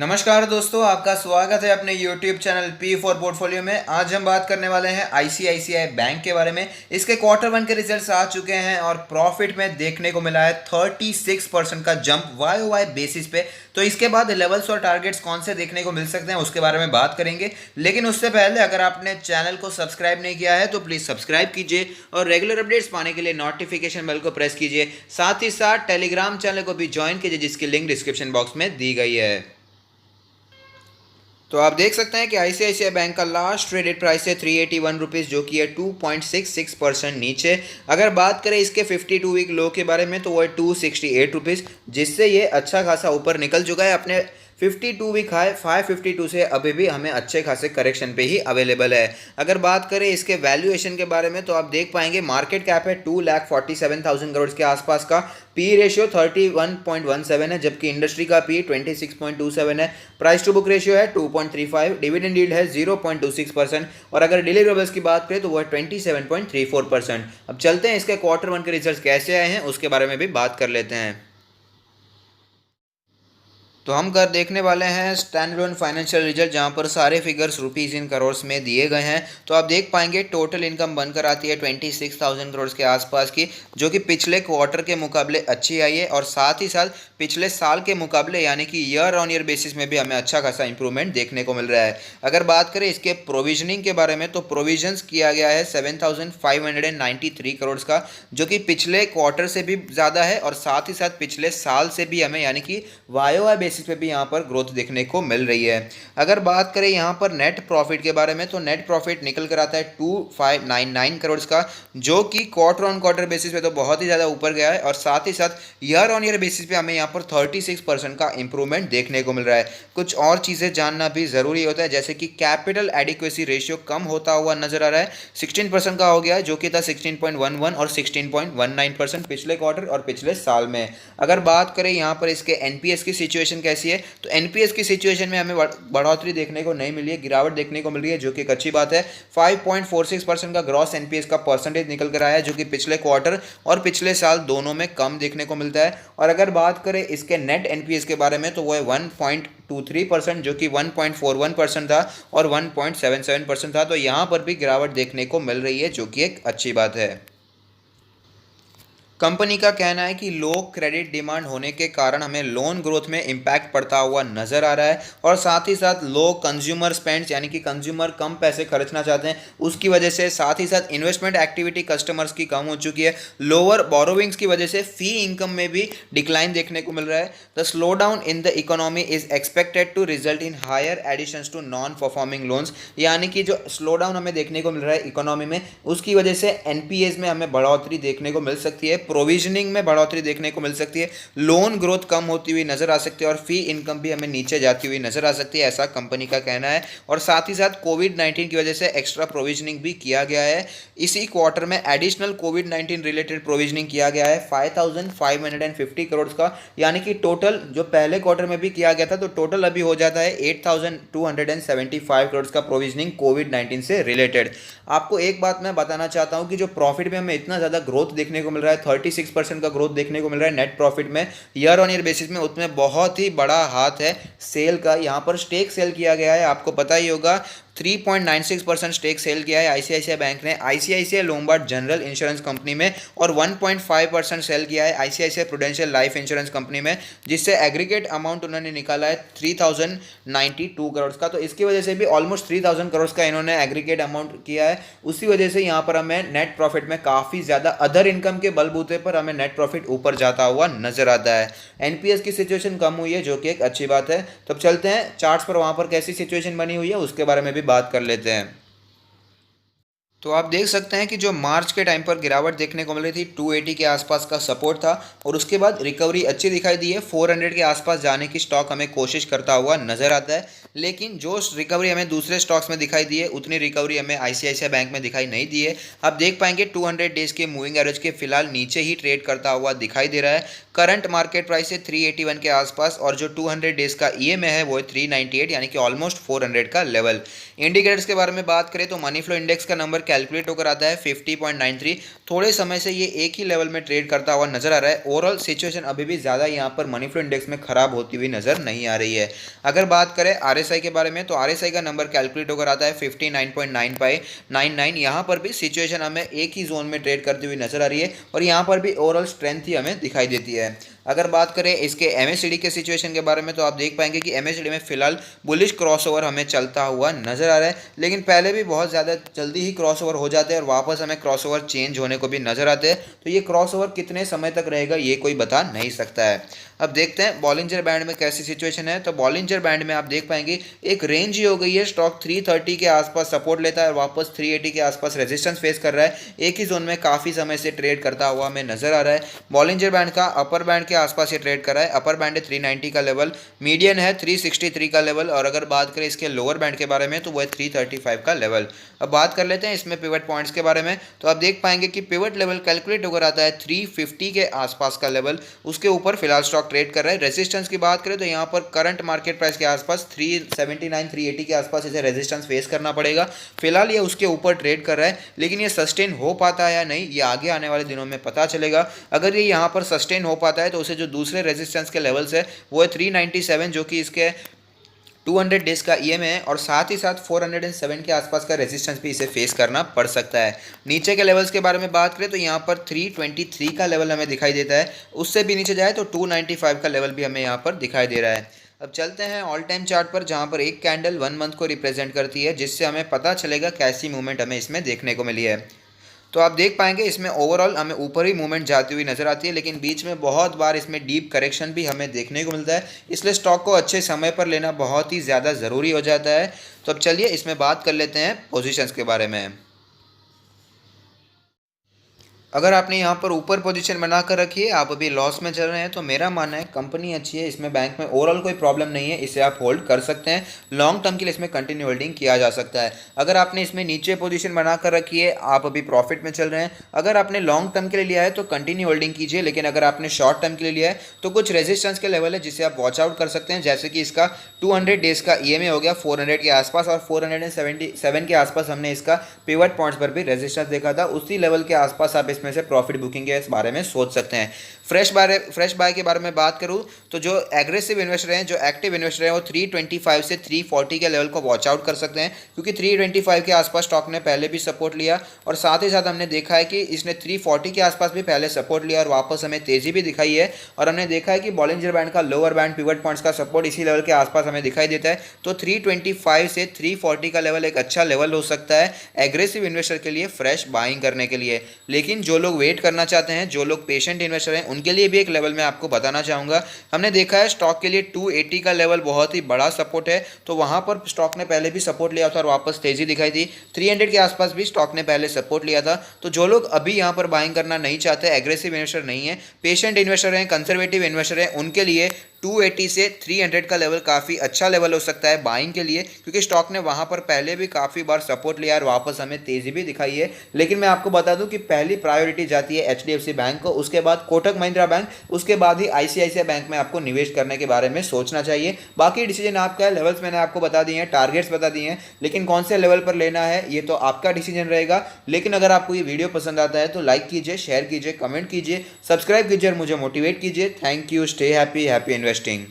नमस्कार दोस्तों, आपका स्वागत है अपने YouTube channel P for portfolio में। आज हम बात करने वाले हैं आईसीआईसीआई बैंक के बारे में। इसके क्वार्टर वन के रिजल्ट्स आ चुके हैं और प्रॉफिट में देखने को मिला है 36% का जंप वाई वाई बेसिस पे। तो इसके बाद लेवल्स और टारगेट्स कौन से देखने को मिल सकते हैं उसके बारे में बात करेंगे। लेकिन उससे पहले अगर आपने चैनल को सब्सक्राइब नहीं किया है तो प्लीज़ सब्सक्राइब कीजिए और रेगुलर अपडेट्स पाने के लिए नोटिफिकेशन बेल को प्रेस कीजिए। साथ ही साथ टेलीग्राम चैनल को भी ज्वाइन कीजिए जिसकी लिंक डिस्क्रिप्शन बॉक्स में दी गई है। तो आप देख सकते हैं कि आईसीआईसीआई बैंक का लास्ट ट्रेडेड प्राइस है 381 रुपीज़, जो कि है 2.66% नीचे। अगर बात करें इसके 52 वीक लो के बारे में तो वो है 268 रुपीज़, जिससे ये अच्छा खासा ऊपर निकल चुका है। अपने 52 वीक हाई 552 से अभी भी हमें अच्छे खासे करेक्शन पे ही अवेलेबल है। अगर बात करें इसके वैल्यूएशन के बारे में तो आप देख पाएंगे मार्केट कैप है 2,47,000 करोड़ के आसपास का। पी रेशियो 31.17 है, जबकि इंडस्ट्री का पी 26.27 है। प्राइस टू बुक रेशियो है 2.35, डिविडेंड यील्ड है 0.26% और अगर डिलीवरेबल्स की बात करें तो वो है 27.34%। अब चलते हैं इसके क्वार्टर वन के रिजल्ट्स कैसे आए हैं उसके बारे में भी बात कर लेते हैं। तो हम कर देखने वाले हैं स्टैंड अलोन फाइनेंशियल रिजल्ट, जहां पर सारे फिगर्स रुपीज़ इन करोड़ में दिए गए हैं। तो आप देख पाएंगे टोटल इनकम बनकर आती है 26,000 करोड़ के आसपास की, जो कि पिछले क्वार्टर के मुकाबले अच्छी आई है और साथ ही साथ पिछले साल के मुकाबले यानी कि ईयर ऑन ईयर बेसिस में भी हमें अच्छा खासा इंप्रूवमेंट देखने को मिल रहा है। अगर बात करें इसके प्रोविजनिंग के बारे में तो प्रोविजंस किया गया है 7,593 करोड़ का, जो कि पिछले क्वार्टर से भी ज़्यादा है और साथ ही साथ पिछले साल से भी हमें यानी कि वाई बेसिस पे भी यहाँ पर ग्रोथ देखने को मिल रही है। अगर बात करें यहाँ पर नेट प्रॉफिट के बारे में तो नेट प्रॉफिट निकल कर आता है 2,599 करोड़ का, जो कि क्वार्टर ऑन क्वार्टर बेसिस पे तो बहुत ही ज़्यादा ऊपर गया है और साथ ही साथ ईयर ऑन ईयर बेसिस पे हमें यहाँ पर 36% का इंप्रूवमेंट देखने को मिल रहा है। कुछ और चीज़ें जानना भी ज़रूरी होता है, जैसे कि कैपिटल एडिक्वेसी रेशियो कम होता हुआ नजर आ रहा है, 16% का हो गया है, जो कि था 16.11 और 16.19% पिछले क्वार्टर और पिछले साल में। अगर बात करें यहाँ पर इसके एनपीएस की सिचुएशन कैसी है तो एनपीएस की सिचुएशन में हमें बढ़ोतरी देखने को नहीं मिली है, गिरावट देखने को मिल रही है, जो कि एक अच्छी बात है। 5.46% का ग्रॉस एनपीएस का परसेंटेज निकल कर आया है, जो कि पिछले क्वार्टर और पिछले साल दोनों में कम देखने को मिलता है। और अगर बात करें इसके नेट एनपीएस के बारे में तो वो है 1.23%, जो कि 1.41% था और 1.77% था। तो यहाँ पर भी गिरावट देखने को मिल रही है, जो कि एक अच्छी बात है। कंपनी का कहना है कि लो क्रेडिट डिमांड होने के कारण हमें लोन ग्रोथ में इम्पैक्ट पड़ता हुआ नजर आ रहा है और साथ ही साथ लो कंज्यूमर स्पेंड्स यानी कि कंज्यूमर कम पैसे खर्चना चाहते हैं, उसकी वजह से साथ ही साथ इन्वेस्टमेंट एक्टिविटी कस्टमर्स की कम हो चुकी है। लोअर बोरोविंग्स की वजह से फी इनकम में भी डिक्लाइन देखने को मिल रहा है। The slow down in the economy is expected to result in higher additions to non performing loans, यानी कि जो स्लो डाउन हमें देखने को मिल रहा है इकोनॉमी में, उसकी वजह से एनपीएस में हमें बढ़ोतरी देखने को मिल सकती है, प्रोविजनिंग में बढ़ोतरी देखने को मिल सकती है, लोन ग्रोथ कम होती हुई नजर आ सकती है और फी इनकम भी हमें नीचे जाती हुई नजर आ सकती है, ऐसा कंपनी का कहना है। और साथ ही साथ कोविड-19 की वजह से एक्स्ट्रा प्रोविजनिंग भी किया गया है। इसी क्वार्टर में एडिशनल कोविड-19 रिलेटेड प्रोविजनिंग किया गया है 5,550 करोड़ का, यानी कि टोटल जो पहले क्वार्टर में भी किया गया था तो टोटल अभी हो जाता है 8,275 करोड़ का प्रोविजनिंग कोविड-19 से रिलेटेड। आपको एक बात मैं बताना चाहता हूं कि जो प्रॉफिट में हमें इतना ज़्यादा ग्रोथ देखने को मिल रहा है, 36% का ग्रोथ देखने को मिल रहा है नेट प्रॉफिट में ईयर ऑन ईयर बेसिस में, उसमें बहुत ही बड़ा हाथ है सेल का। यहाँ पर स्टेक सेल किया गया है, आपको पता ही होगा 3.96% स्टेक सेल किया है आईसीआईसीआई बैंक ने ICICI Lombard general insurance company में और 1.5% सेल किया है ICICI prudential life insurance company में, जिससे एग्रीगेट अमाउंट उन्होंने निकाला है 3,092 करोड़ का। तो इसकी वजह से भी ऑलमोस्ट 3,000 करोड़ का इन्होंने एग्रीगेट अमाउंट किया है। उसी वजह से यहाँ पर हमें नेट प्रॉफिट में काफ़ी ज़्यादा अदर इनकम के बलबूते पर हमें नेट प्रॉफिट ऊपर जाता हुआ नजर आता है। एनपीएस की सिचुएशन कम हुई है, जो कि एक अच्छी बात है। तो अब चलते हैं चार्ट्स पर, वहाँ पर कैसी सिचुएशन बनी हुई है उसके बारे में भी बात कर लेते हैं। तो आप देख सकते हैं कि जो मार्च के टाइम पर गिरावट देखने को मिल रही थी 280 के आसपास का सपोर्ट था और उसके बाद रिकवरी अच्छी दिखाई दी है। 400 के आसपास जाने की स्टॉक हमें कोशिश करता हुआ नजर आता है, लेकिन जो रिकवरी हमें दूसरे स्टॉक्स में दिखाई दी है उतनी रिकवरी हमें आईसीआईसीआई बैंक में दिखाई नहीं दी है। आप देख पाएंगे 200 डेज के मूविंग एवरेज के फिलहाल नीचे ही ट्रेड करता हुआ दिखाई दे रहा है। करंट मार्केट प्राइस है 381 के आसपास और जो 200 डेज का ईएमए है वो है 398, यानी कि ऑलमोस्ट 400 का लेवल। इंडिकेटर्स के बारे में बात करें तो मनी फ्लो इंडेक्स का नंबर कैलकुलेट होकर आता है 50.93। थोड़े समय से ये एक ही लेवल में ट्रेड करता हुआ नजर आ रहा है। ओवरऑल सिचुएशन अभी भी ज़्यादा यहाँ पर मनी फ्लो इंडेक्स में खराब होती हुई नजर नहीं आ रही है। अगर बात करें आरएसआई के बारे में तो आरएसआई का नंबर कैलकुलेट होकर आता है 59.99। यहाँ पर भी सिचुएशन हमें एक ही जोन में ट्रेड करती हुई नजर आ रही है और यहाँ पर भी ओवरऑल स्ट्रेंथ ही हमें दिखाई देती है। अगर बात करें इसके एमएससीडी के सिचुएशन के बारे में तो आप देख पाएंगे कि एमएससीडी में फिलहाल बुलिश क्रॉसओवर हमें चलता हुआ नजर आ रहा है, लेकिन पहले भी बहुत ज़्यादा जल्दी ही क्रॉसओवर हो जाते हैं और वापस हमें क्रॉसओवर चेंज होने को भी नजर आते हैं। तो ये क्रॉसओवर कितने समय तक रहेगा ये कोई बता नहीं सकता है। अब देखते हैं बॉलिंजर बैंड में कैसी सिचुएशन है। तो बॉलिंजर बैंड में आप देख पाएंगे एक रेंज ही हो गई है। स्टॉक 330 के आसपास सपोर्ट लेता है और वापस 380 के आसपास रेजिस्टेंस फेस कर रहा है। एक ही जोन में काफ़ी समय से ट्रेड करता हुआ हमें नजर आ रहा है। बॉलिंजर बैंड का अपर बैंड के आसपास ये ट्रेड कर रहा है। अपर बैंड है 390 का लेवल, मीडियन है 363 का लेवल और अगर बात करें इसके लोअर बैंड के बारे में तो वो है 335 का लेवल। अब बात कर लेते हैं इसमें पिवट पॉइंट्स के बारे में। तो आप देख पाएंगे कि पिवट लेवल कैलकुलेट होकर आता है 350 के आसपास का लेवल, उसके ऊपर फिलहाल स्टॉक ट्रेड कर रहा है। रेजिस्टेंस की बात करें तो यहाँ पर करंट मार्केट प्राइस के आसपास 379 380 के आसपास इसे रेजिस्टेंस फेस करना पड़ेगा। फिलहाल ये उसके ऊपर ट्रेड कर रहा है, लेकिन ये सस्टेन हो पाता है या नहीं ये आगे आने वाले दिनों में पता चलेगा। अगर ये यहाँ पर सस्टेन हो पाता है तो उसे जो दूसरे रेजिस्टेंस के लेवल्स है वो है 397 जो कि इसके 200 डेज का ईएमए है और साथ ही साथ 407 के आसपास का रेजिस्टेंस भी इसे फेस करना पड़ सकता है। नीचे के लेवल्स के बारे में बात करें तो यहाँ पर 323 का लेवल हमें दिखाई देता है, उससे भी नीचे जाए तो 295 का लेवल भी हमें यहाँ पर दिखाई दे रहा है। अब चलते हैं ऑल टाइम चार्ट पर जहाँ पर एक कैंडल 1 मंथ को रिप्रेजेंट करती है, जिससे हमें पता चलेगा कैसी मूवमेंट हमें इसमें देखने को मिली है। तो आप देख पाएंगे इसमें ओवरऑल हमें ऊपर ही मूवमेंट जाती हुई नजर आती है, लेकिन बीच में बहुत बार इसमें डीप करेक्शन भी हमें देखने को मिलता है, इसलिए स्टॉक को अच्छे समय पर लेना बहुत ही ज़्यादा ज़रूरी हो जाता है। तो अब चलिए इसमें बात कर लेते हैं पोजीशंस के बारे में। अगर आपने यहाँ पर ऊपर पोजीशन बना कर रखी है, आप अभी लॉस में चल रहे हैं, तो मेरा मानना है कंपनी अच्छी है, इसमें बैंक में ओवरऑल कोई प्रॉब्लम नहीं है, इसे आप होल्ड कर सकते हैं। लॉन्ग टर्म के लिए इसमें कंटिन्यू होल्डिंग किया जा सकता है। अगर आपने इसमें नीचे पोजीशन बना कर रखी है, आप अभी प्रॉफिट में चल रहे हैं, अगर आपने लॉन्ग टर्म के लिए लिया है तो कंटिन्यू होल्डिंग कीजिए, लेकिन अगर आपने शॉर्ट टर्म के लिए लिया है तो कुछ रेजिस्टेंस के लेवल है जिसे आप वॉच आउट कर सकते हैं। जैसे कि इसका 200 डेज का ईएमए हो गया 400 के आसपास और 477 के आसपास हमने इसका पिवट पॉइंट्स पर भी रेजिस्टेंस देखा था, उसी लेवल के आसपास आप इसमें से प्रॉफिट बुकिंग के इस बारे में सोच सकते हैं। फ्रेश बाय के बारे में बात करूं तो जो एग्रेसिव इन्वेस्टर हैं, जो एक्टिव इन्वेस्टर हैं, वो 325 से 340 के लेवल को वॉच आउट कर सकते हैं, क्योंकि 325 के आसपास स्टॉक ने पहले भी सपोर्ट लिया और साथ ही साथ हमने देखा है कि इसने 340 के आसपास भी पहले सपोर्ट लिया और वापस हमें तेजी भी दिखाई है। और हमने देखा है कि बॉलिंजर बैंड का लोअर बैंड पिवट पॉइंट्स का सपोर्ट इसी लेवल के आसपास हमें दिखाई देता है। तो 325 से 340 का लेवल एक अच्छा लेवल हो सकता है एग्रेसिव इन्वेस्टर के लिए फ्रेश बाइंग करने के लिए। लेकिन जो लोग वेट करना चाहते हैं, जो लोग पेशेंट इन्वेस्टर हैं, उनके लिए भी एक लेवल मैं आपको बताना चाहूँगा। हमने देखा है स्टॉक के लिए 280 का लेवल बहुत ही बड़ा सपोर्ट है, तो वहाँ पर स्टॉक ने पहले भी सपोर्ट लिया था और वापस तेजी दिखाई थी। 300 के आसपास भी स्टॉक ने पहले सपोर्ट लिया था। तो जो लोग अभी यहाँ पर बाइंग करना नहीं चाहते, एग्रेसिव इन्वेस्टर नहीं है, पेशेंट इन्वेस्टर हैं, कंजर्वेटिव इन्वेस्टर हैं, उनके लिए 280 से 300 का लेवल काफ़ी अच्छा लेवल हो सकता है बाइंग के लिए, क्योंकि स्टॉक ने वहाँ पर पहले भी काफ़ी बार सपोर्ट लिया और वापस हमें तेज़ी भी दिखाई है। लेकिन मैं आपको बता दूं कि पहली प्रायोरिटी जाती है HDFC बैंक को, उसके बाद कोटक महिंद्रा बैंक, उसके बाद ही ICICI बैंक में आपको निवेश करने के बारे में सोचना चाहिए। बाकी डिसीजन आपका है, लेवल्स मैंने आपको बता दिए हैं, टारगेट्स बता दिए हैं, लेकिन कौन से लेवल पर लेना है ये तो आपका डिसीजन रहेगा। लेकिन अगर आपको ये वीडियो पसंद आता है तो लाइक कीजिए, शेयर कीजिए, कमेंट कीजिए, सब्सक्राइब कीजिए और मुझे मोटिवेट कीजिए। Thank you, stay happy, happy investing.